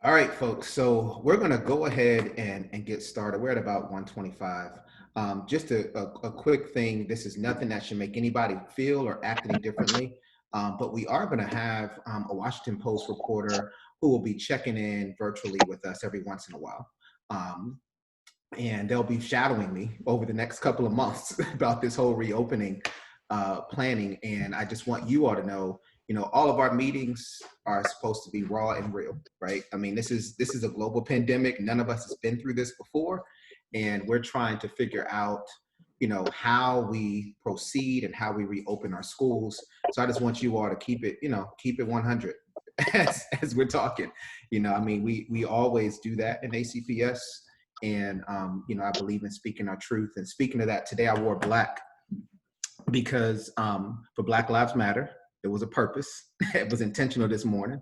All right, folks. So we're going to go ahead and get started. We're at about 125. Just a quick thing. This is nothing that should make anybody feel or act any differently. But we are going to have a Washington Post reporter who will be checking in virtually with us every once in a while. Um, and they'll be shadowing me over the next couple of months about this whole reopening planning. And I just want you all to know, all of our meetings are supposed to be raw and real, right? I mean, this is a global pandemic. None of us has been through this before, and we're trying to figure out, how we proceed and how we reopen our schools. So I just want you all to keep it 100 as we're talking. I mean, we always do that in ACPS. And, I believe in speaking our truth. And speaking of that, today I wore black because for Black Lives Matter, it was a purpose. It was intentional this morning.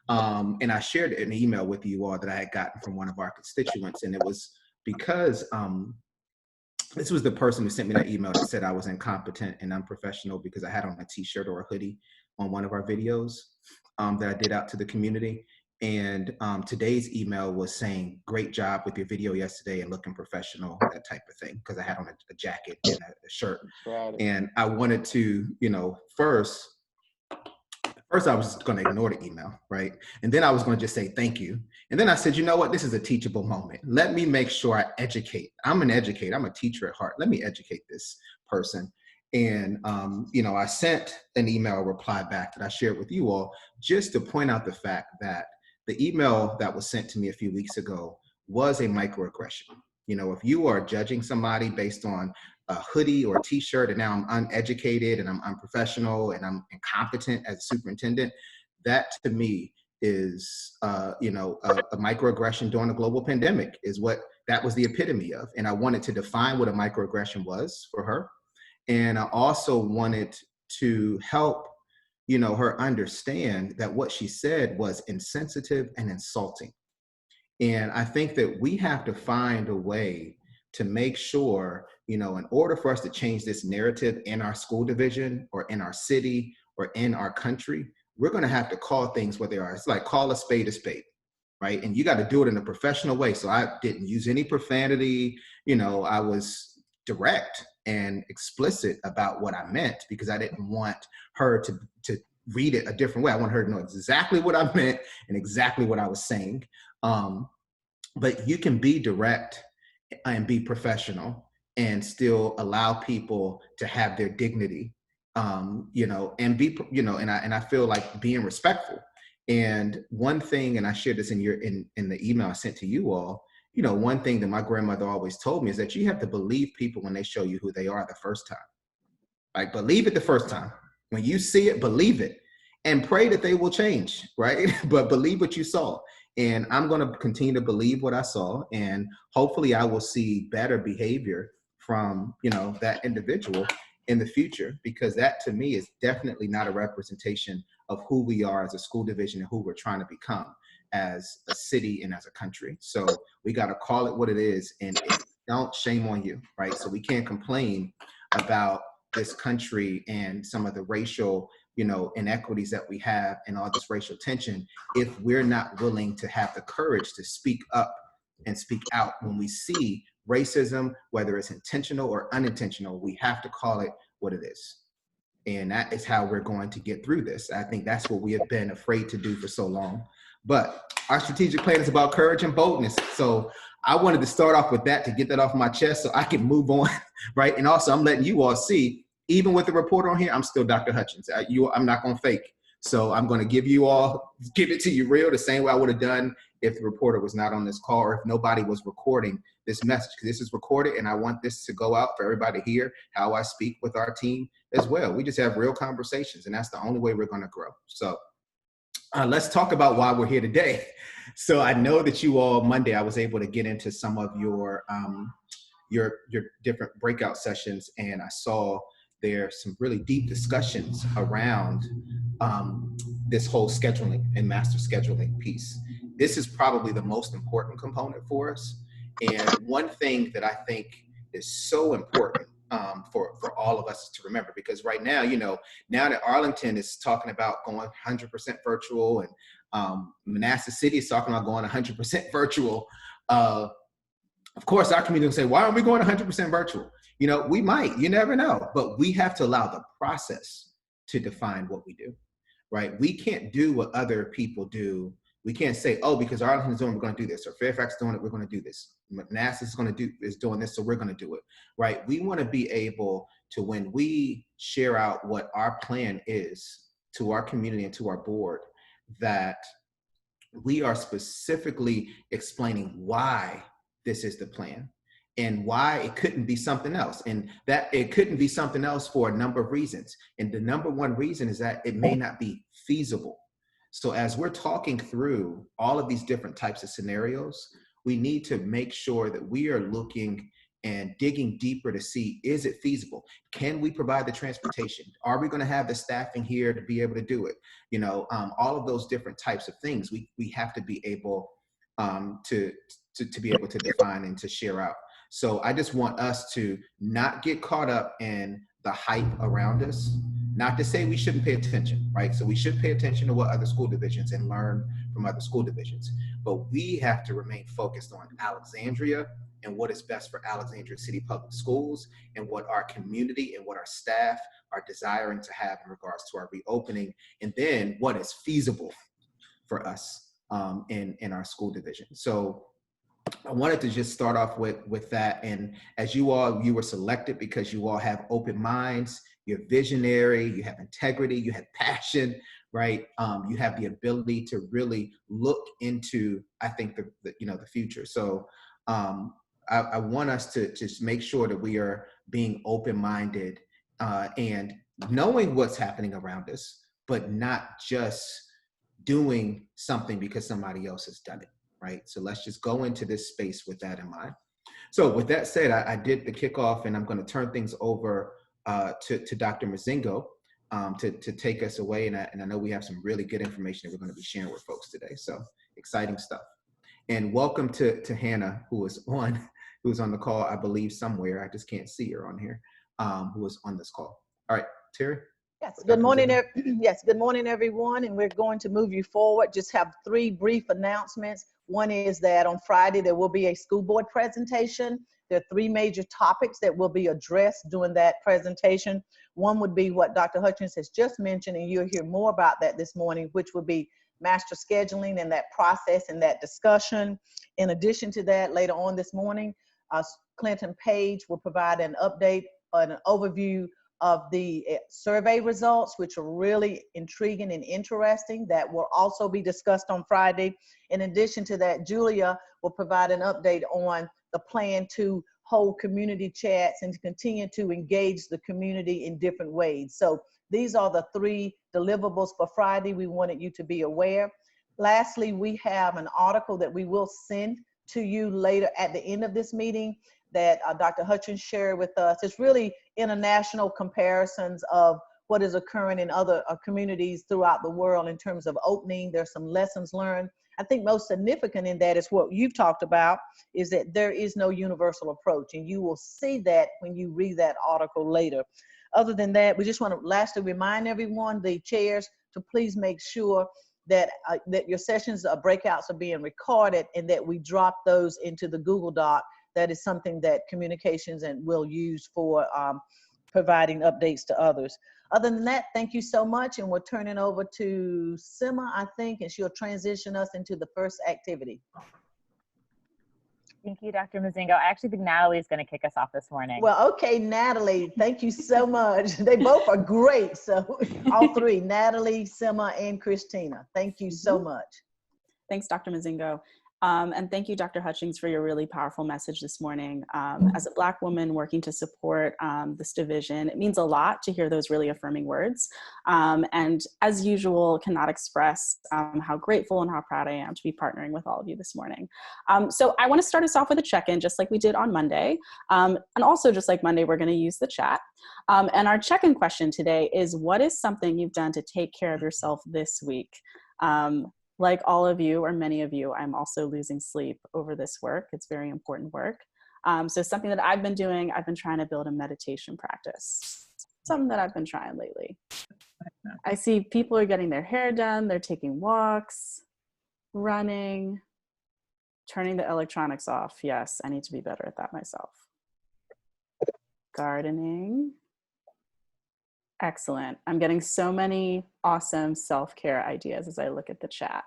And I shared an email with you all that I had gotten from one of our constituents. And it was because this was the person who sent me that email that said I was incompetent and unprofessional because I had on a t-shirt or a hoodie on one of our videos that I did out to the community. And today's email was saying, great job with your video yesterday and looking professional, that type of thing, because I had on a jacket and a shirt. And I wanted to, first I was going to ignore the email, right? And then I was going to just say thank you. And then I said, you know what? This is a teachable moment. Let me make sure I educate. I'm an educator. I'm a teacher at heart. Let me educate this person. And, I sent an email reply back that I shared with you all just to point out the fact that the email that was sent to me a few weeks ago was a microaggression. If you are judging somebody based on a hoodie or a t-shirt and now I'm uneducated and I'm unprofessional and I'm incompetent as a superintendent, that to me is, a microaggression during a global pandemic is what that was the epitome of. And I wanted to define what a microaggression was for her. And I also wanted to help, her understand that what she said was insensitive and insulting. And I think that we have to find a way to make sure, in order for us to change this narrative in our school division or in our city or in our country, we're going to have to call things what they are. It's like call a spade, right? And you got to do it in a professional way. So I didn't use any profanity. I was direct and explicit about what I meant because I didn't want her to read it a different way. I want her to know exactly what I meant and exactly what I was saying. But you can be direct and be professional and still allow people to have their dignity, and be, and I feel like being respectful. And one thing, and I shared this in the email I sent to you all, one thing that my grandmother always told me is that you have to believe people when they show you who they are the first time. Like, believe it the first time. When you see it, believe it and pray that they will change, right? But believe what you saw. And I'm going to continue to believe what I saw. And hopefully I will see better behavior from, that individual in the future, because that to me is definitely not a representation of who we are as a school division and who we're trying to become as a city and as a country. So we got to call it what it is, and don't shame on you, right? So we can't complain about this country and some of the racial, inequities that we have and all this racial tension if we're not willing to have the courage to speak up and speak out when we see racism, whether it's intentional or unintentional. We have to call it what it is. And that is how we're going to get through this. I think that's what we have been afraid to do for so long. But our strategic plan is about courage and boldness. So I wanted to start off with that to get that off my chest so I can move on, right? And also I'm letting you all see, even with the reporter on here, I'm still Dr. Hutchins. I'm not going to fake. So I'm going to give it to you real, the same way I would have done if the reporter was not on this call or if nobody was recording this message, because this is recorded and I want this to go out for everybody to hear how I speak with our team as well. We just have real conversations, and that's the only way we're going to grow. So let's talk about why we're here today. So I know that you all, Monday, I was able to get into some of your different breakout sessions, and I saw there's some really deep discussions around this whole scheduling and master scheduling piece. This is probably the most important component for us. And one thing that I think is so important for all of us to remember, because right now, now that Arlington is talking about going 100% virtual and Manassas City is talking about going 100% virtual. Of course, our community will say, why aren't we going 100% virtual? You know, we might, you never know, but we have to allow the process to define what we do, right? We can't do what other people do. We can't say, oh, because Arlington's doing it, we're going to do this, or Fairfax is doing it, we're going to do this. Manassas is doing this, so we're going to do it, right? We want to be able to, when we share out what our plan is to our community and to our board, that we are specifically explaining why this is the plan and why it couldn't be something else, and that it couldn't be something else for a number of reasons. And the number one reason is that it may not be feasible. So as we're talking through all of these different types of scenarios, we need to make sure that we are looking and digging deeper to see, is it feasible? Can we provide the transportation? Are we going to have the staffing here to be able to do it? You know, all of those different types of things we have to be able to be able to define and to share out. So I just want us to not get caught up in the hype around us. Not to say we shouldn't pay attention, right? So we should pay attention to what other school divisions and learn from other school divisions. But we have to remain focused on Alexandria and what is best for Alexandria City Public Schools and what our community and what our staff are desiring to have in regards to our reopening, and then what is feasible for us in our school division. So I wanted to just start off with that. And as you were selected because you all have open minds, you're visionary, you have integrity, you have passion, right? You have the ability to really look into, I think, the future. So I want us to just make sure that we are being open-minded and knowing what's happening around us, but not just doing something because somebody else has done it, right? So let's just go into this space with that in mind. So with that said, I did the kickoff, and I'm going to turn things over to Dr. Mozingo to take us away. And I know we have some really good information that we're going to be sharing with folks today. So exciting stuff. And welcome to Hannah, who was on the call, I believe somewhere. I just can't see her on here, who was on this call. All right, Terry. Yes, good morning. Yes, good morning, everyone. And we're going to move you forward. Just have 3 brief announcements. One is that on Friday, there will be a school board presentation. There are 3 major topics that will be addressed during that presentation. One would be what Dr. Hutchins has just mentioned, and you'll hear more about that this morning, which would be master scheduling and that process and that discussion. In addition to that, later on this morning, Clinton Page will provide an update, an overview of the survey results, which are really intriguing and interesting, that will also be discussed on Friday. In addition to that, Julia will provide an update on the plan to hold community chats and to continue to engage the community in different ways. So these are the 3 deliverables for Friday we wanted you to be aware. Lastly, we have an article that we will send to you later at the end of this meeting that Dr. Hutchins shared with us. It's really international comparisons of what is occurring in other communities throughout the world in terms of opening. There's some lessons learned. I think most significant in that is what you've talked about, is that there is no universal approach, and you will see that when you read that article later. Other than that, we just want to lastly remind everyone, the chairs, to please make sure that that your sessions, breakouts are being recorded, and that we drop those into the Google Doc. That is something that communications and will use for providing updates to others. Other than that, thank you so much, and we're turning over to Sima, I think, and she'll transition us into the first activity. Thank you, Dr. Mozingo. I actually think Natalie is going to kick us off this morning. Well, okay, Natalie, thank you so much. They both are great. So all 3, Natalie, Sima, and Christina, thank you so much. Thanks, Dr. Mozingo. And thank you, Dr. Hutchins, for your really powerful message this morning. As a Black woman working to support this division, it means a lot to hear those really affirming words. And as usual, cannot express how grateful and how proud I am to be partnering with all of you this morning. So I want to start us off with a check-in, just like we did on Monday. And also, just like Monday, we're going to use the chat. And our check-in question today is, what is something you've done to take care of yourself this week? Like all of you, or many of you, I'm also losing sleep over this work. It's very important work. So something that I've been doing, I've been trying to build a meditation practice. Something that I've been trying lately. I see people are getting their hair done, they're taking walks, running, turning the electronics off. Yes, I need to be better at that myself. Gardening. Excellent. I'm getting so many awesome self-care ideas as I look at the chat.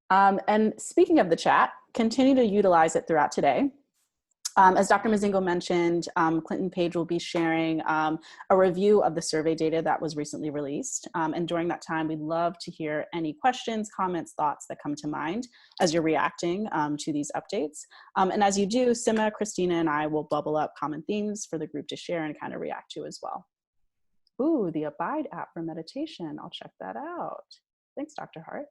And speaking of the chat, continue to utilize it throughout today. As Dr. Mozingo mentioned, Clinton Page will be sharing a review of the survey data that was recently released. And during that time, we'd love to hear any questions, comments, thoughts that come to mind as you're reacting to these updates. And as you do, Sima, Christina, and I will bubble up common themes for the group to share and kind of react to as well. Ooh, the Abide app for meditation. I'll check that out. Thanks, Dr. Hart.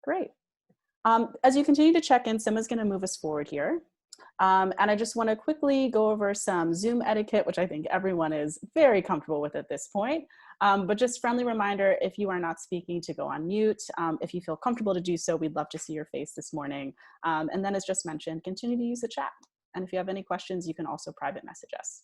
Great. As you continue to check in, Sima's going to move us forward here. And I just want to quickly go over some Zoom etiquette, which I think everyone is very comfortable with at this point. But just friendly reminder, if you are not speaking, to go on mute. If you feel comfortable to do so, we'd love to see your face this morning. And then as just mentioned, continue to use the chat. And if you have any questions, you can also private message us.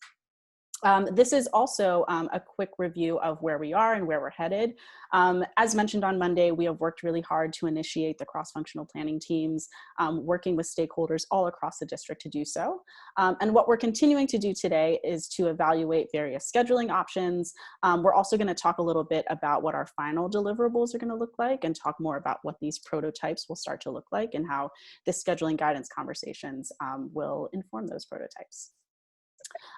This is also a quick review of where we are and where we're headed. As mentioned on Monday, we have worked really hard to initiate the cross-functional planning teams, working with stakeholders all across the district to do so. And what we're continuing to do today is to evaluate various scheduling options. We're also going to talk a little bit about what our final deliverables are going to look like and talk more about what these prototypes will start to look like and how the scheduling guidance conversations will inform those prototypes.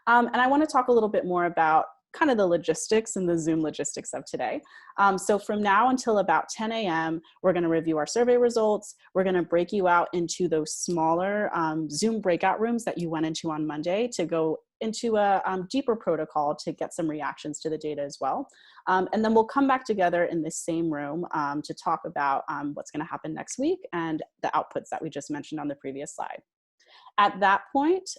And I want to talk a little bit more about kind of the logistics and the Zoom logistics of today. So from now until about 10 a.m., we're going to review our survey results. We're going to break you out into those smaller Zoom breakout rooms that you went into on Monday to go into a deeper protocol to get some reactions to the data as well. And then we'll come back together in this same room to talk about what's going to happen next week and the outputs that we just mentioned on the previous slide. At that point,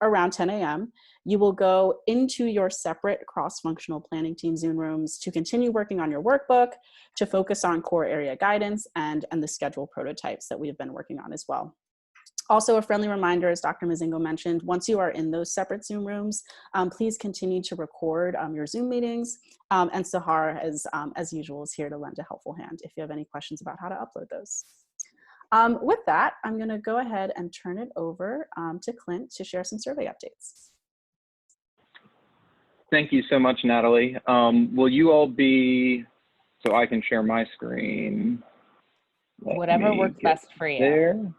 around 10 a.m., you will go into your separate cross-functional planning team Zoom rooms to continue working on your workbook, to focus on core area guidance and the schedule prototypes that we've been working on as well. Also, a friendly reminder, as Dr. Mozingo mentioned, once you are in those separate Zoom rooms, please continue to record your Zoom meetings. And Sahar, as usual, is here to lend a helpful hand if you have any questions about how to upload those. With that, I'm going to go ahead and turn it over to Clint to share some survey updates. Thank you so much, Natalie. Will you all be, so I can share my screen? Whatever works best for you. There.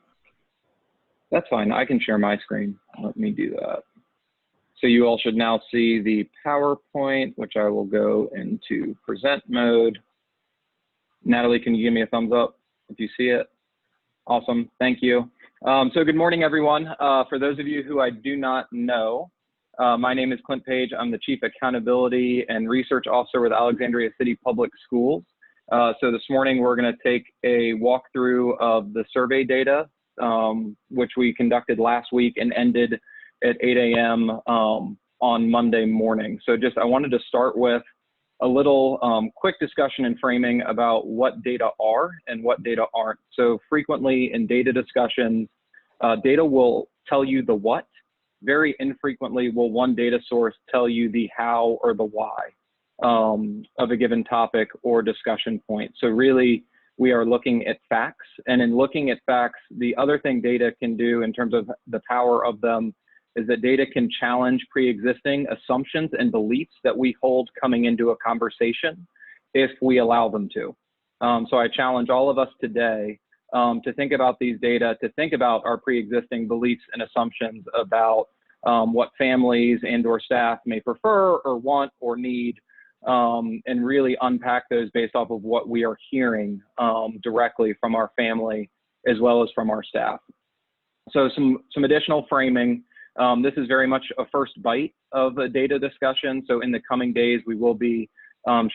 That's fine. I can share my screen. Let me do that. So you all should now see the PowerPoint, which I will go into present mode. Natalie, can you give me a thumbs up if you see it? Awesome, thank you. So good morning, everyone. For those of you who I do not know, my name is Clint Page. I'm the Chief Accountability and Research Officer with Alexandria City Public Schools. So this morning, we're gonna take a walkthrough of the survey data, which we conducted last week and ended at 8 a.m. On Monday morning. So I wanted to start with a little quick discussion and framing about what data are and what data aren't. So frequently in data discussions, data will tell you the what. Very infrequently will one data source tell you the how or the why of a given topic or discussion point. So really, we are looking at facts. And in looking at facts, the other thing data can do in terms of the power of them is that data can challenge pre-existing assumptions and beliefs that we hold coming into a conversation if we allow them to. So I challenge all of us today to think about these data, to think about our pre-existing beliefs and assumptions about what families and or staff may prefer or want or need, and really unpack those based off of what we are hearing directly from our family as well as from our staff. So some additional framing. This is very much a first bite of a data discussion. So in the coming days, we will be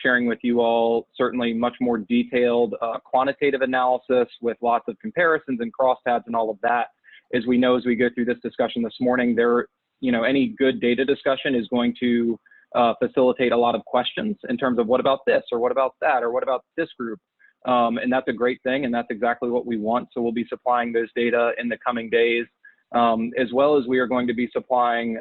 sharing with you all certainly much more detailed quantitative analysis with lots of comparisons and crosstabs and all of that. As we know, as we go through this discussion this morning, any good data discussion is going to facilitate a lot of questions in terms of what about this or what about that or what about this group. And that's a great thing, and that's exactly what we want. So we'll be supplying those data in the coming days as well as we are going to be supplying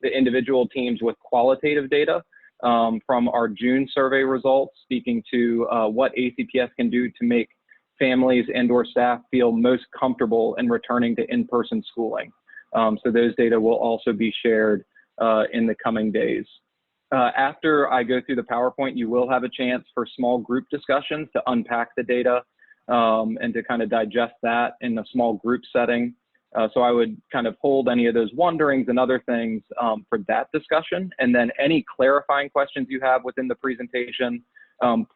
the individual teams with qualitative data from our June survey results, speaking to what ACPS can do to make families and/or staff feel most comfortable in returning to in-person schooling. So those data will also be shared in the coming days. After I go through the PowerPoint, you will have a chance for small group discussions to unpack the data and to kind of digest that in a small group setting. So I would kind of hold any of those wonderings and other things for that discussion. And then any clarifying questions you have within the presentation,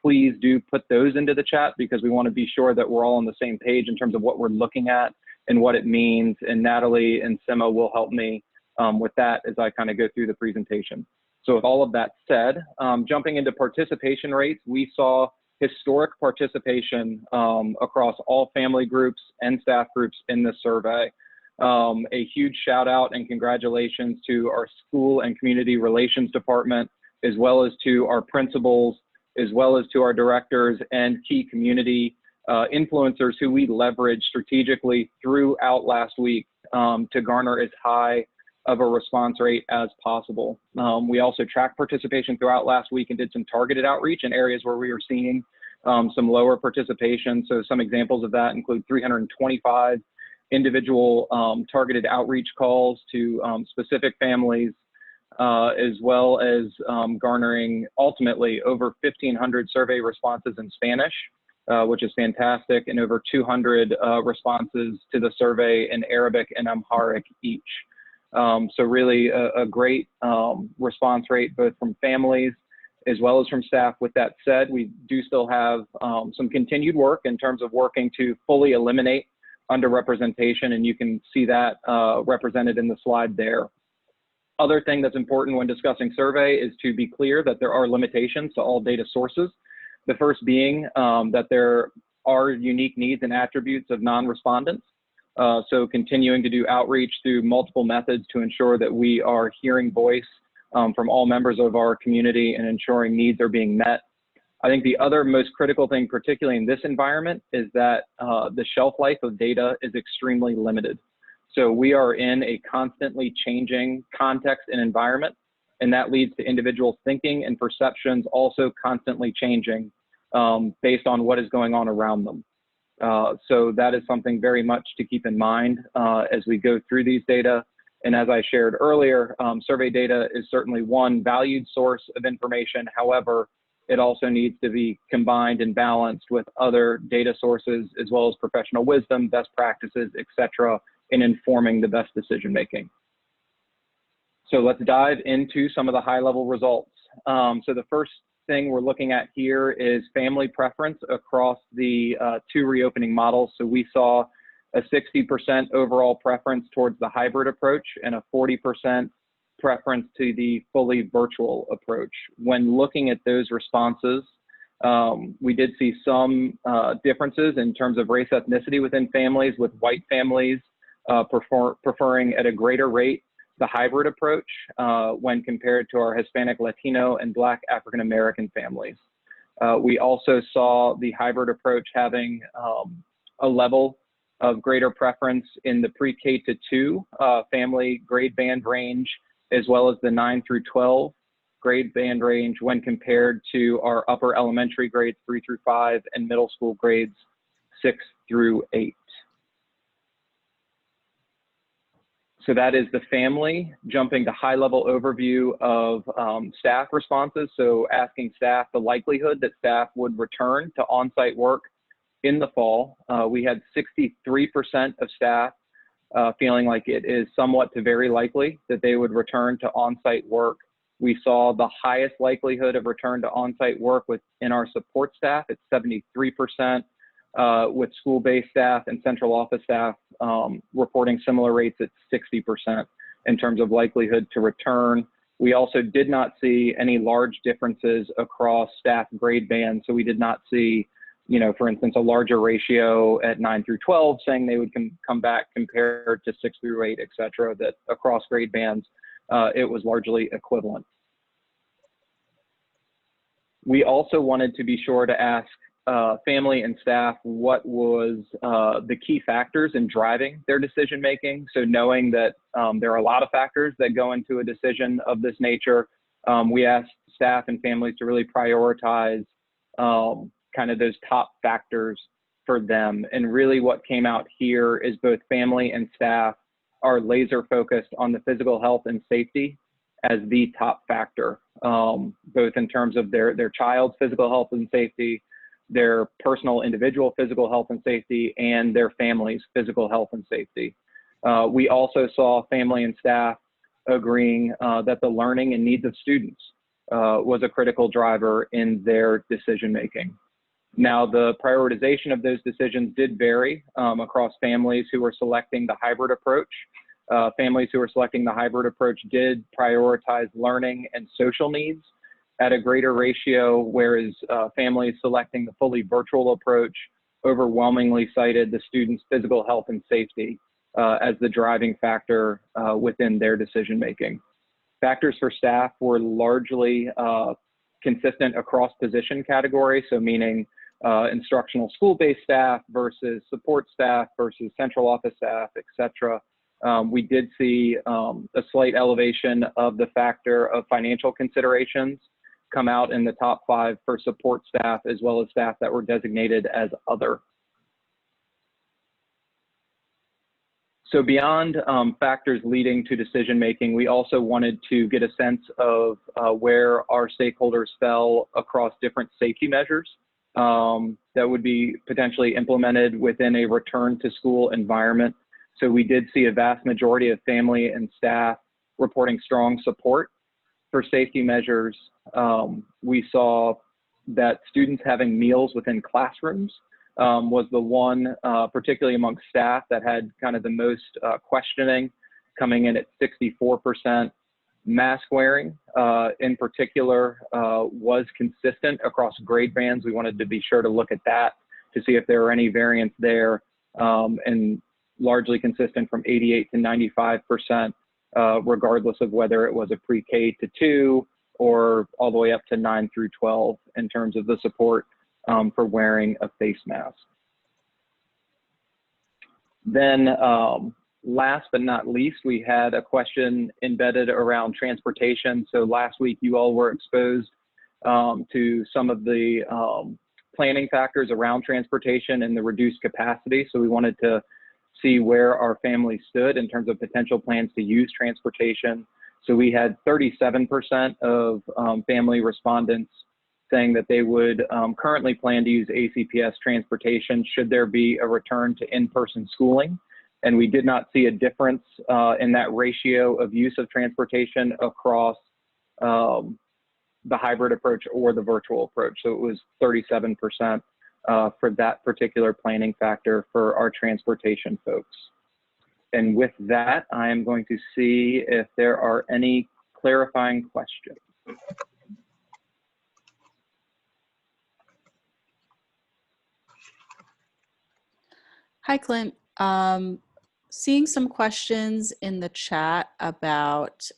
please do put those into the chat, because we want to be sure that we're all on the same page in terms of what we're looking at and what it means. And Natalie and Sima will help me with that as I kind of go through the presentation. So with all of that said, jumping into participation rates, we saw historic participation across all family groups and staff groups in this survey. A huge shout out and congratulations to our school and community relations department, as well as to our principals, as well as to our directors and key community influencers who we leveraged strategically throughout last week to garner as high of a response rate as possible. We also tracked participation throughout last week and did some targeted outreach in areas where we were seeing some lower participation. So some examples of that include 325 individual targeted outreach calls to specific families, as well as garnering ultimately over 1,500 survey responses in Spanish, which is fantastic, and over 200 responses to the survey in Arabic and Amharic each. So really a great response rate, both from families as well as from staff. With that said, we do still have some continued work in terms of working to fully eliminate underrepresentation, and you can see that represented in the slide there. Other thing that's important when discussing survey is to be clear that there are limitations to all data sources. The first being that there are unique needs and attributes of non-respondents. So continuing to do outreach through multiple methods to ensure that we are hearing voice from all members of our community and ensuring needs are being met. I think the other most critical thing, particularly in this environment, is that the shelf life of data is extremely limited. So we are in a constantly changing context and environment, and that leads to individuals' thinking and perceptions also constantly changing based on what is going on around them. So that is something very much to keep in mind as we go through these data. And as I shared earlier, survey data is certainly one valued source of information. However, it also needs to be combined and balanced with other data sources, as well as professional wisdom, best practices, et cetera, in informing the best decision making. So let's dive into some of the high level results. So the first thing we're looking at here is family preference across the two reopening models. So we saw a 60% overall preference towards the hybrid approach and a 40% preference to the fully virtual approach. When looking at those responses, we did see some differences in terms of race ethnicity within families, with white families preferring at a greater rate the hybrid approach when compared to our Hispanic, Latino, and Black African American families. We also saw the hybrid approach having a level of greater preference in the pre-K to 2 family grade band range, as well as the 9 through 12 grade band range when compared to our upper elementary grades 3 through 5 and middle school grades 6 through 8. So that is the family. Jumping to high-level overview of staff responses. So asking staff the likelihood that staff would return to on-site work in the fall. We had 63% of staff feeling like it is somewhat to very likely that they would return to on-site work. We saw the highest likelihood of return to on-site work within our support staff at 73%. With school-based staff and central office staff reporting similar rates at 60% in terms of likelihood to return. We also did not see any large differences across staff grade bands. So we did not see, you know, for instance, a larger ratio at 9 through 12 saying they would come back compared to 6 through 8, et cetera, that across grade bands, it was largely equivalent. We also wanted to be sure to ask family and staff what was the key factors in driving their decision making. So knowing that there are a lot of factors that go into a decision of this nature, we asked staff and families to really prioritize kind of those top factors for them. And really what came out here is both family and staff are laser focused on the physical health and safety as the top factor, both in terms of their child's physical health and safety, their personal individual physical health and safety, and their family's physical health and safety. We also saw family and staff agreeing that the learning and needs of students was a critical driver in their decision making. Now, the prioritization of those decisions did vary across families who were selecting the hybrid approach. Families who were selecting the hybrid approach did prioritize learning and social needs at a greater ratio, whereas families selecting the fully virtual approach overwhelmingly cited the students' physical health and safety as the driving factor within their decision making. Factors for staff were largely consistent across position categories, so meaning instructional school-based staff versus support staff versus central office staff, et cetera. We did see a slight elevation of the factor of financial considerations come out in the top 5 for support staff, as well as staff that were designated as other. So beyond factors leading to decision making, we also wanted to get a sense of where our stakeholders fell across different safety measures that would be potentially implemented within a return to school environment. So we did see a vast majority of family and staff reporting strong support for safety measures. We saw that students having meals within classrooms was the one, particularly amongst staff, that had kind of the most questioning, coming in at 64%. Mask wearing in particular was consistent across grade bands. We wanted to be sure to look at that to see if there were any variants there, and largely consistent from 88 to 95%, regardless of whether it was a pre-K to 2 or all the way up to 9 through 12 in terms of the support for wearing a face mask. Then last but not least, we had a question embedded around transportation. So last week you all were exposed to some of the planning factors around transportation and the reduced capacity. So we wanted to see where our family stood in terms of potential plans to use transportation. So we had 37% of family respondents saying that they would currently plan to use ACPS transportation should there be a return to in-person schooling. And we did not see a difference in that ratio of use of transportation across the hybrid approach or the virtual approach. So it was 37% for that particular planning factor for our transportation folks. And with that, I am going to see if there are any clarifying questions. Hi, Clint. Seeing some questions in the chat about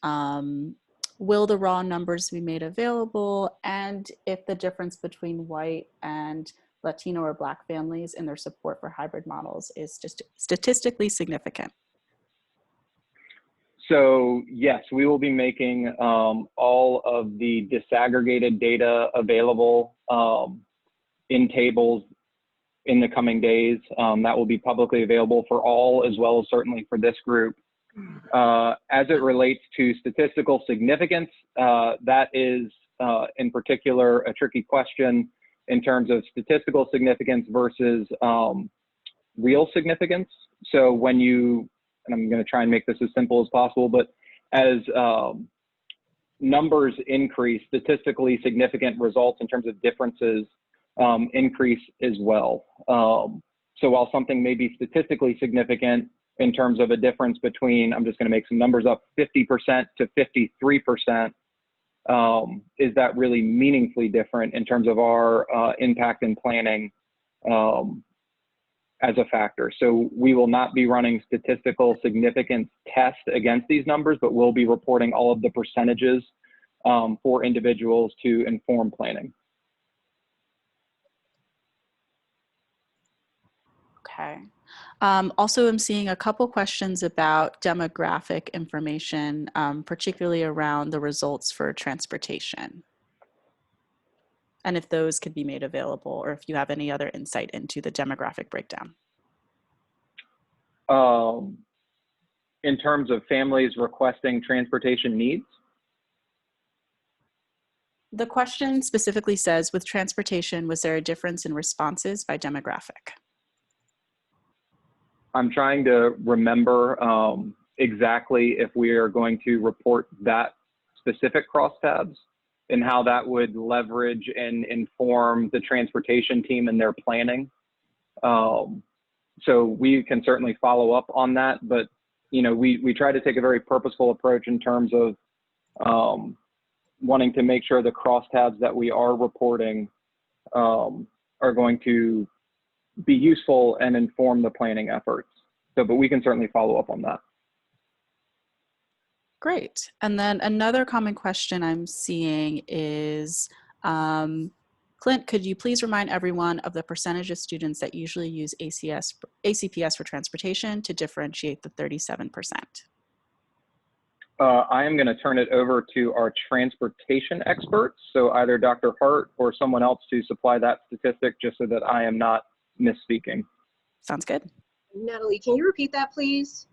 will the raw numbers be made available, and if the difference between white and Latino or Black families in their support for hybrid models is just statistically significant. So yes, we will be making all of the disaggregated data available in tables in the coming days. That will be publicly available for all, as well as certainly for this group. As it relates to statistical significance, that is in particular a tricky question in terms of statistical significance versus real significance. So when you, and I'm going to try and make this as simple as possible, but as numbers increase, statistically significant results in terms of differences increase as well. So while something may be statistically significant in terms of a difference between, I'm just going to make some numbers up, 50% to 53%, is that really meaningfully different in terms of our impact and planning as a factor? So we will not be running statistical significance tests against these numbers, but we'll be reporting all of the percentages for individuals to inform planning. Okay. Also, I'm seeing a couple questions about demographic information, particularly around the results for transportation. And if those could be made available, or if you have any other insight into the demographic breakdown. In terms of families requesting transportation needs? The question specifically says, with transportation, was there a difference in responses by demographic? I'm trying to remember exactly if we are going to report that specific crosstabs and how that would leverage and inform the transportation team in their planning. So we can certainly follow up on that, but you know, we try to take a very purposeful approach in terms of wanting to make sure the crosstabs that we are reporting are going to be useful and inform the planning efforts. So, but we can certainly follow up on that. Great. And then another common question I'm seeing is, Clint, could you please remind everyone of the percentage of students that usually use ACPS for transportation to differentiate the 37%? I am going to turn it over to our transportation experts, so either Dr. Hart or someone else to supply that statistic, just so that I am not misspeaking. Sounds good. Natalie, can you repeat that, please?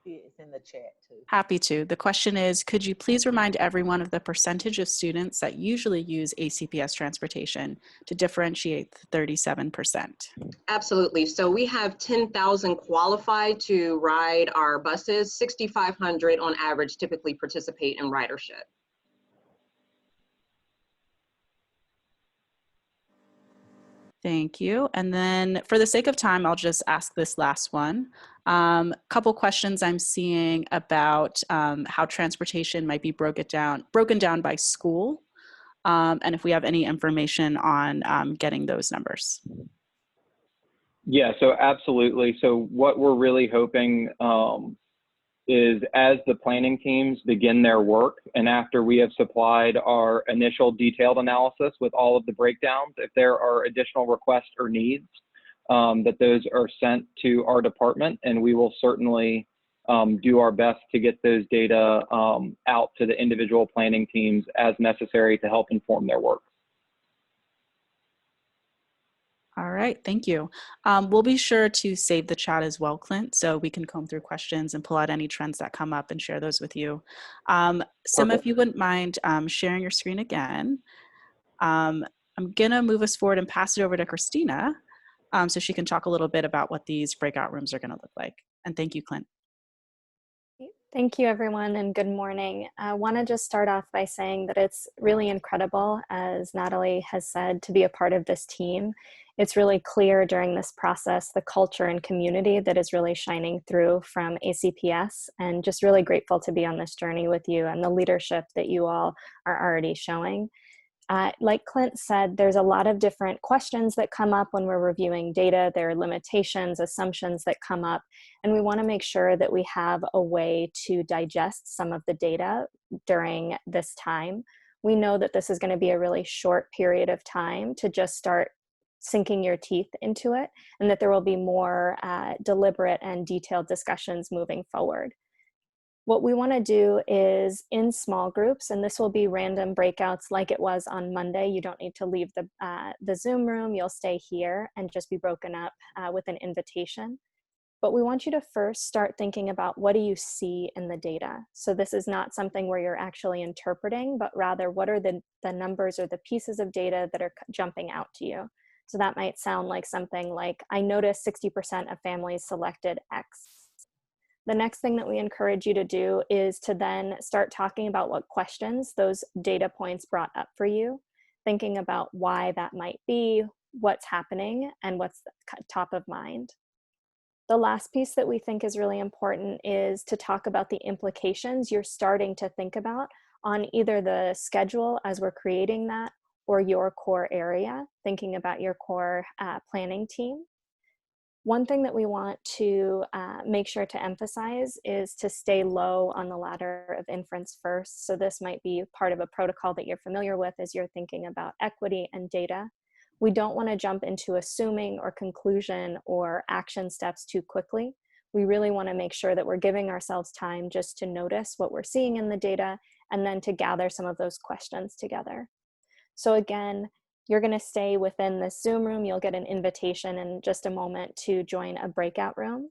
It's in the chat too. Happy to. The question is, could you please remind everyone of the percentage of students that usually use ACPS transportation to differentiate the 37%? Absolutely. So we have 10,000 qualified to ride our buses. 6,500 on average typically participate in ridership. Thank you. And then for the sake of time, I'll just ask this last one. Couple questions I'm seeing about how transportation might be broken down by school, and if we have any information on getting those numbers. Yeah, so absolutely. So what we're really hoping is, as the planning teams begin their work, and after we have supplied our initial detailed analysis with all of the breakdowns, if there are additional requests or needs, that those are sent to our department, and we will certainly do our best to get those data out to the individual planning teams as necessary to help inform their work. All right, thank you. We'll be sure to save the chat as well, Clint, so we can comb through questions and pull out any trends that come up and share those with you. Sima, if you wouldn't mind sharing your screen again. I'm gonna move us forward and pass it over to Christina so she can talk a little bit about what these breakout rooms are gonna look like. And thank you, Clint. Thank you, everyone, and good morning. I want to just start off by saying that it's really incredible, as Natalie has said, to be a part of this team. It's really clear during this process, the culture and community that is really shining through from ACPS, and just really grateful to be on this journey with you and the leadership that you all are already showing. Like Clint said, there's a lot of different questions that come up when we're reviewing data. There are limitations, assumptions that come up, and we want to make sure that we have a way to digest some of the data during this time. We know that this is going to be a really short period of time to just start sinking your teeth into it, and that there will be more deliberate and detailed discussions moving forward. What we want to do is in small groups, and this will be random breakouts like it was on Monday. You don't need to leave the Zoom room. You'll stay here and just be broken up with an invitation. But we want you to first start thinking about, what do you see in the data? So this is not something where you're actually interpreting, but rather what are the numbers or the pieces of data that are jumping out to you? So that might sound like something like, I noticed 60% of families selected X. The next thing that we encourage you to do is to then start talking about what questions those data points brought up for you, thinking about why that might be, what's happening, and what's top of mind. The last piece that we think is really important is to talk about the implications you're starting to think about on either the schedule as we're creating that, or your core area, thinking about your core planning team. One thing that we want to make sure to emphasize is to stay low on the ladder of inference first. So this might be part of a protocol that you're familiar with as you're thinking about equity and data. We don't want to jump into assuming or conclusion or action steps too quickly. We really want to make sure that we're giving ourselves time just to notice what we're seeing in the data and then to gather some of those questions together. So again, you're going to stay within this Zoom room. You'll get an invitation in just a moment to join a breakout room.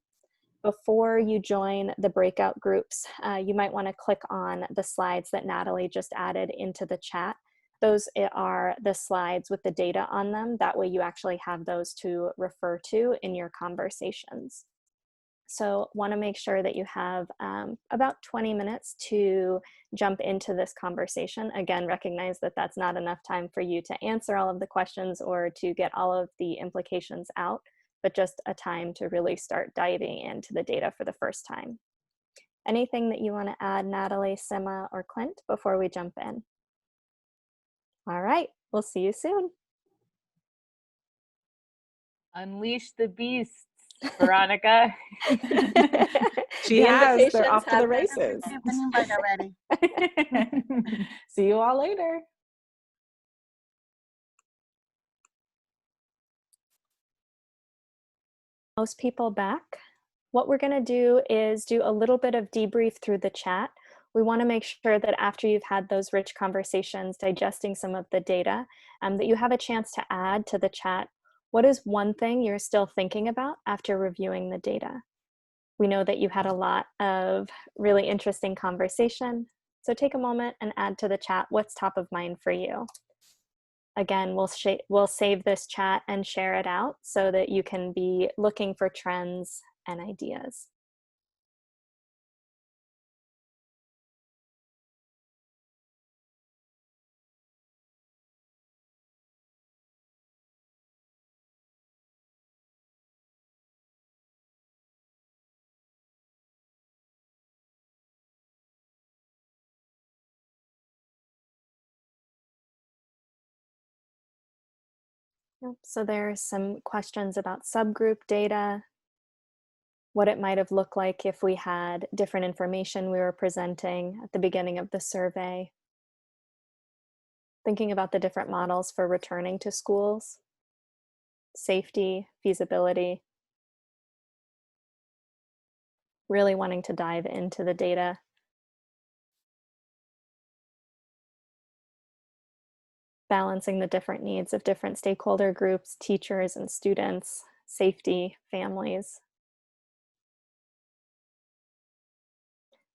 Before you join the breakout groups, you might want to click on the slides that Natalie just added into the chat. Those are the slides with the data on them. That way you actually have those to refer to in your conversations. So want to make sure that you have about 20 minutes to jump into this conversation. Again, recognize that that's not enough time for you to answer all of the questions or to get all of the implications out, but just a time to really start diving into the data for the first time. Anything that you want to add, Natalie, Sima, or Clint, before we jump in? All right, we'll see you soon. Unleash the beasts, Veronica. She has. They're off to the races. Already. See you all later. Most people back. What we're going to do is do a little bit of debrief through the chat. We want to make sure that after you've had those rich conversations, digesting some of the data, that you have a chance to add to the chat, what is one thing you're still thinking about after reviewing the data? We know that you had a lot of really interesting conversation, so take a moment and add to the chat what's top of mind for you. Again, we'll save this chat and share it out so that you can be looking for trends and ideas. Yep. So there's some questions about subgroup data, what it might have looked like if we had different information we were presenting at the beginning of the survey. Thinking about the different models for returning to schools, safety, feasibility. Really wanting to dive into the data. Balancing the different needs of different stakeholder groups, teachers and students, safety, families.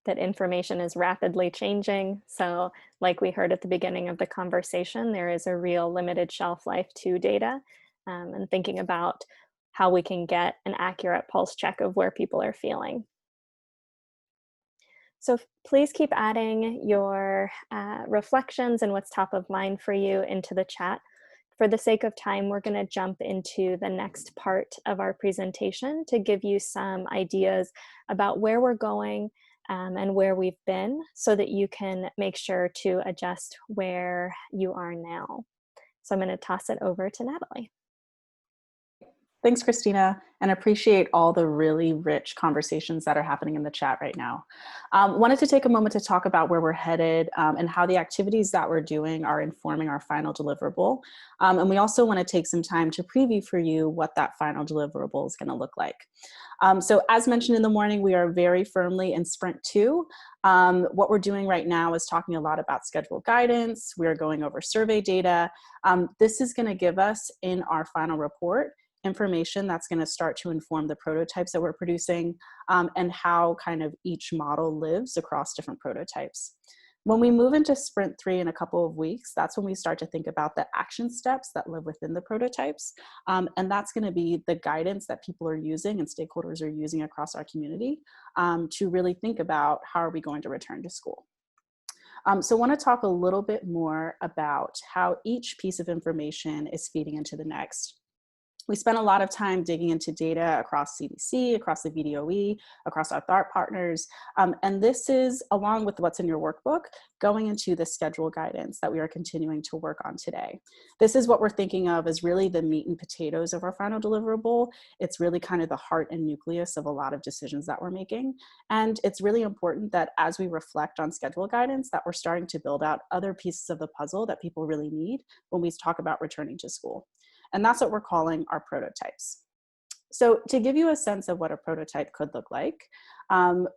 That information is rapidly changing. So like we heard at the beginning of the conversation, there is a real limited shelf life to data, and thinking about how we can get an accurate pulse check of where people are feeling. So please keep adding your reflections and what's top of mind for you into the chat. For the sake of time, we're going to jump into the next part of our presentation to give you some ideas about where we're going and where we've been so that you can make sure to adjust where you are now. So I'm going to toss it over to Natalie. Thanks, Christina, and appreciate all the really rich conversations that are happening in the chat right now. Wanted to take a moment to talk about where we're headed and how the activities that we're doing are informing our final deliverable. And we also want to take some time to preview for you what that final deliverable is going to look like. So as mentioned in the morning, we are very firmly in Sprint 2. What we're doing right now is talking a lot about schedule guidance. We're going over survey data. This is going to give us in our final report information that's going to start to inform the prototypes that we're producing and how kind of each model lives across different prototypes. When we move into Sprint 3 in a couple of weeks, that's when we start to think about the action steps that live within the prototypes. And that's going to be the guidance that people are using and stakeholders are using across our community to really think about how are we going to return to school. So I want to talk a little bit more about how each piece of information is feeding into the next. We spent a lot of time digging into data across CDC, across the VDOE, across our THARP partners. And this is, along with what's in your workbook, going into the schedule guidance that we are continuing to work on today. This is what we're thinking of as really the meat and potatoes of our final deliverable. It's really kind of the heart and nucleus of a lot of decisions that we're making. And it's really important that as we reflect on schedule guidance, that we're starting to build out other pieces of the puzzle that people really need when we talk about returning to school. And that's what we're calling our prototypes. So to give you a sense of what a prototype could look like,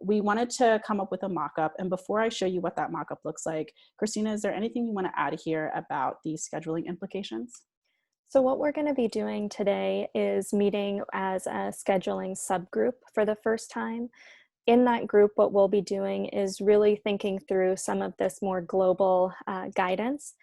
we wanted to come up with a mock-up. And before I show you what that mock-up looks like, Christina, is there anything you want to add here about the scheduling implications? So what we're going to be doing today is meeting as a scheduling subgroup for the first time. In that group, what we'll be doing is really thinking through some of this more global guidance,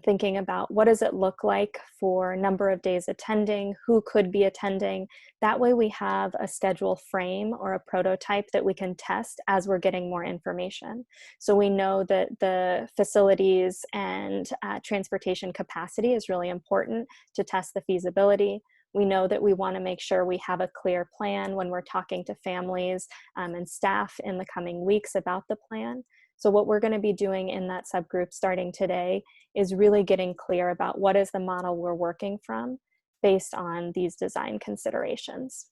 thinking about what does it look like for number of days attending, who could be attending. That way we have a schedule frame or a prototype that we can test as we're getting more information. So we know that the facilities and transportation capacity is really important to test the feasibility. We know that we want to make sure we have a clear plan when we're talking to families and staff in the coming weeks about the plan. So what we're going to be doing in that subgroup starting today is really getting clear about what is the model we're working from based on these design considerations.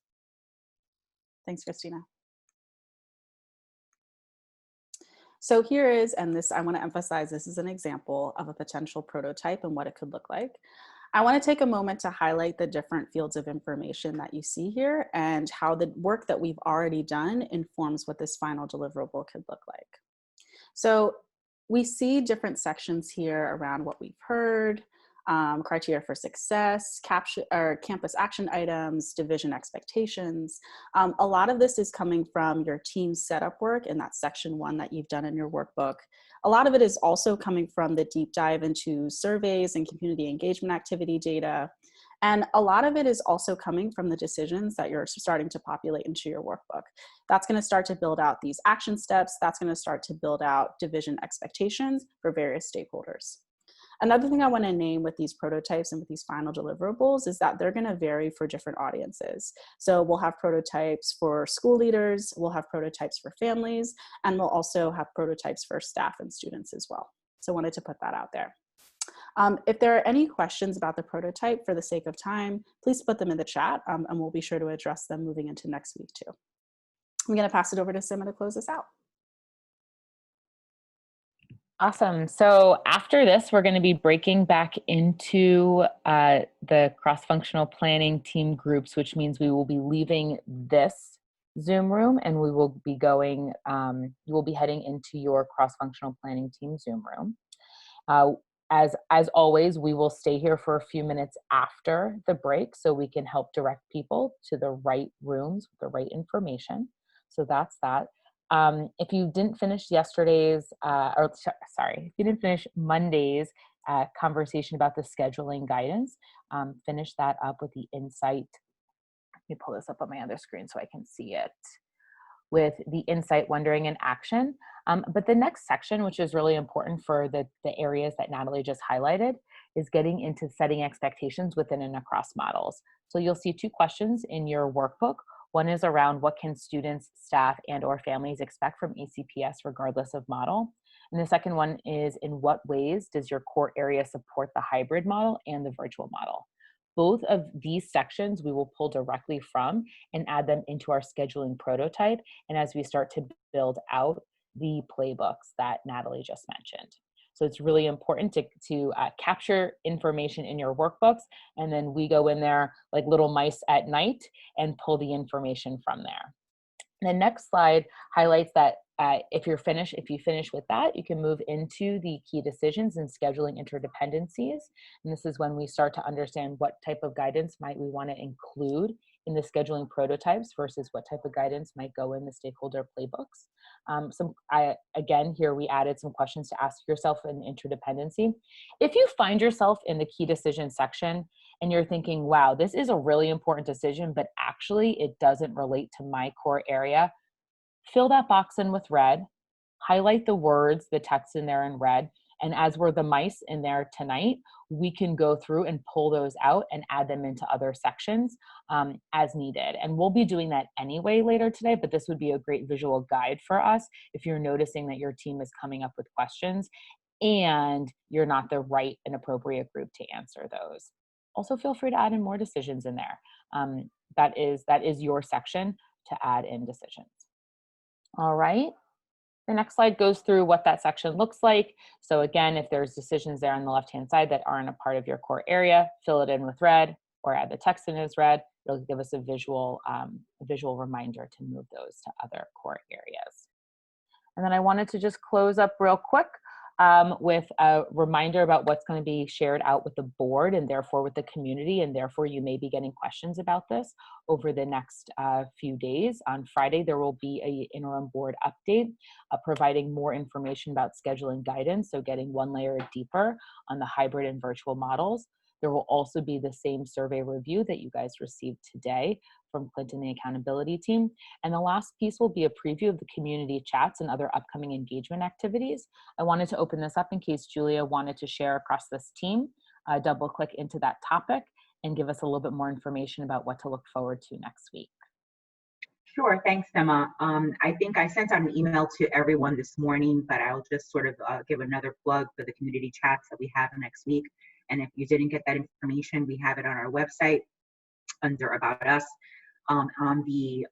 Thanks, Christina. So here is, and this I want to emphasize, this is an example of a potential prototype and what it could look like. I want to take a moment to highlight the different fields of information that you see here and how the work that we've already done informs what this final deliverable could look like. So we see different sections here around what we've heard, criteria for success, campus action items, division expectations. A lot of this is coming from your team setup work in that section 1 that you've done in your workbook. A lot of it is also coming from the deep dive into surveys and community engagement activity data. And a lot of it is also coming from the decisions that you're starting to populate into your workbook. That's going to start to build out these action steps. That's going to start to build out division expectations for various stakeholders. Another thing I want to name with these prototypes and with these final deliverables is that they're going to vary for different audiences. So we'll have prototypes for school leaders, we'll have prototypes for families, and we'll also have prototypes for staff and students as well. So I wanted to put that out there. If there are any questions about the prototype, for the sake of time, please put them in the chat and we'll be sure to address them moving into next week too. I'm going to pass it over to Sima to close this out. Awesome. So after this, we're going to be breaking back into the cross-functional planning team groups, which means we will be leaving this Zoom room and we will be going, you will be heading into your cross-functional planning team Zoom room. As always, we will stay here for a few minutes after the break so we can help direct people to the right rooms with the right information. So that's that. If you didn't finish yesterday's, if you didn't finish Monday's conversation about the scheduling guidance, finish that up with the insight. Let me pull this up on my other screen so I can see it. With the insight, wondering, and action. But the next section, which is really important for the areas that Natalie just highlighted, is getting into setting expectations within and across models. So you'll see 2 questions in your workbook. One is around what can students, staff, and or families expect from ACPS regardless of model. And the second one is, in what ways does your core area support the hybrid model and the virtual model? Both of these sections we will pull directly from and add them into our scheduling prototype, and as we start to build out the playbooks that Natalie just mentioned. So it's really important to capture information in your workbooks, and then we go in there like little mice at night and pull the information from there. The next slide highlights that if you finish with that, you can move into the key decisions and scheduling interdependencies. And this is when we start to understand what type of guidance might we want to include in the scheduling prototypes versus what type of guidance might go in the stakeholder playbooks. Again, here we added some questions to ask yourself in interdependency. If you find yourself in the key decision section and you're thinking, wow, this is a really important decision, but actually it doesn't relate to my core area, fill that box in with red, highlight the words, the text in there in red, and as we're the mice in there tonight, we can go through and pull those out and add them into other sections as needed. And we'll be doing that anyway later today, but this would be a great visual guide for us if you're noticing that your team is coming up with questions and you're not the right and appropriate group to answer those. Also feel free to add in more decisions in there. That is your section to add in decisions. All right. The next slide goes through what that section looks like. So again, if there's decisions there on the left-hand side that aren't a part of your core area, fill it in with red, or add the text in as read. It'll give us a visual reminder to move those to other core areas. And then I wanted to just close up real quick with a reminder about what's going to be shared out with the board and therefore with the community, and therefore you may be getting questions about this over the next few days. On Friday, there will be an interim board update providing more information about scheduling guidance, so getting one layer deeper on the hybrid and virtual models. There will also be the same survey review that you guys received today from Clinton, the accountability team. And the last piece will be a preview of the community chats and other upcoming engagement activities. I wanted to open this up in case Julia wanted to share across this team, double click into that topic and give us a little bit more information about what to look forward to next week. Sure, thanks, Emma. I think I sent out an email to everyone this morning, but I'll just sort of give another plug for the community chats that we have next week. And if you didn't get that information, we have it on our website under About Us on the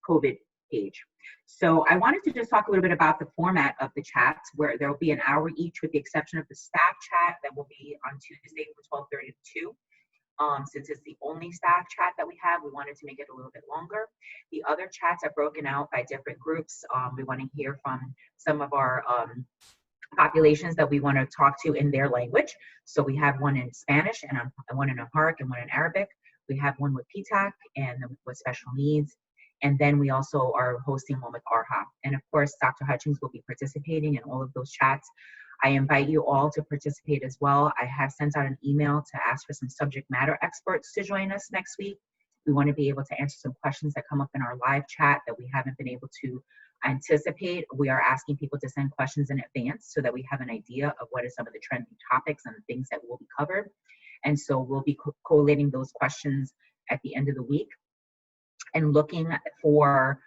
COVID page. So I wanted to just talk a little bit about the format of the chats, where there'll be an hour each with the exception of the staff chat that will be on Tuesday from 12:30 to 2. Since it's the only staff chat that we have, we wanted to make it a little bit longer. The other chats are broken out by different groups. We want to hear from some of our populations that we want to talk to in their language. So we have one in Spanish and one in Amharic and one in Arabic. We have one with PTAC and with special needs. And then we also are hosting one with ARHA. And of course, Dr. Hutchings will be participating in all of those chats. I invite you all to participate as well. I have sent out an email to ask for some subject matter experts to join us next week. We want to be able to answer some questions that come up in our live chat that we haven't been able to anticipate. We are asking people to send questions in advance so that we have an idea of what are some of the trending topics and the things that will be covered. And so we'll be collating those questions at the end of the week and looking for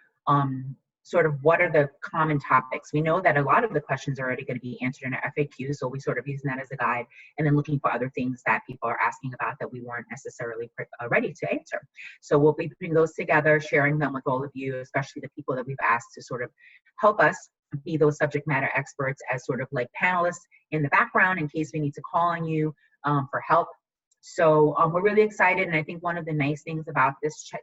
sort of what are the common topics. We know that a lot of the questions are already going to be answered in our FAQ, so we sort of using that as a guide, and then looking for other things that people are asking about that we weren't necessarily ready to answer. So we'll be putting those together, sharing them with all of you, especially the people that we've asked to sort of help us be those subject matter experts as sort of like panelists in the background in case we need to call on you for help. So we're really excited, and I think one of the nice things about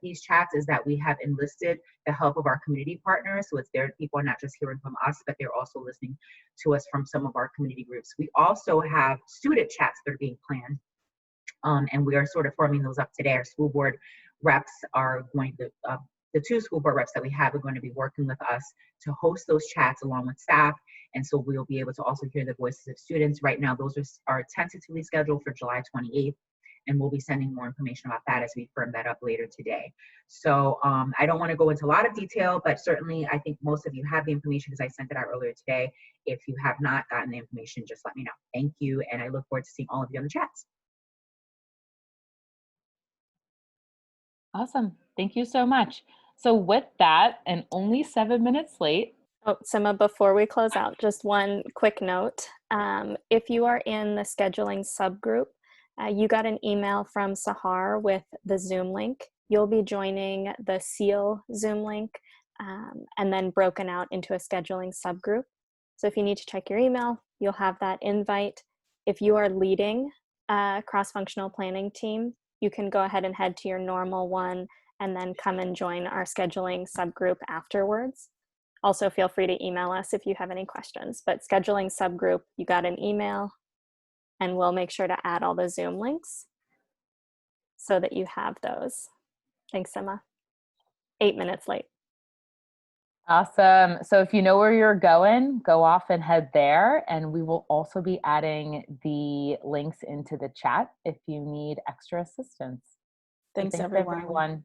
these chats is that we have enlisted the help of our community partners. So it's their people are not just hearing from us, but they're also listening to us from some of our community groups. We also have student chats that are being planned, and we are sort of forming those up today. Our school board reps are going to, the 2 school board reps that we have are going to be working with us to host those chats along with staff. And so we'll be able to also hear the voices of students. Right now, those are tentatively scheduled for July 28th. And we'll be sending more information about that as we firm that up later today. So I don't want to go into a lot of detail, but certainly I think most of you have the information because I sent it out earlier today. If you have not gotten the information, just let me know. Thank you, and I look forward to seeing all of you on the chats. Awesome. Thank you so much. So with that, and only 7 minutes late. Oh, Sima, before we close out, just one quick note. If you are in the scheduling subgroup, you got an email from Sahar with the Zoom link. You'll be joining the SEAL Zoom link and then broken out into a scheduling subgroup. So if you need to check your email, you'll have that invite. If you are leading a cross-functional planning team, you can go ahead and head to your normal one and then come and join our scheduling subgroup afterwards. Also, feel free to email us if you have any questions. But scheduling subgroup, you got an email, and we'll make sure to add all the Zoom links so that you have those. Thanks, Emma. 8 minutes late. Awesome. So if you know where you're going, go off and head there. And we will also be adding the links into the chat if you need extra assistance. Thanks everyone.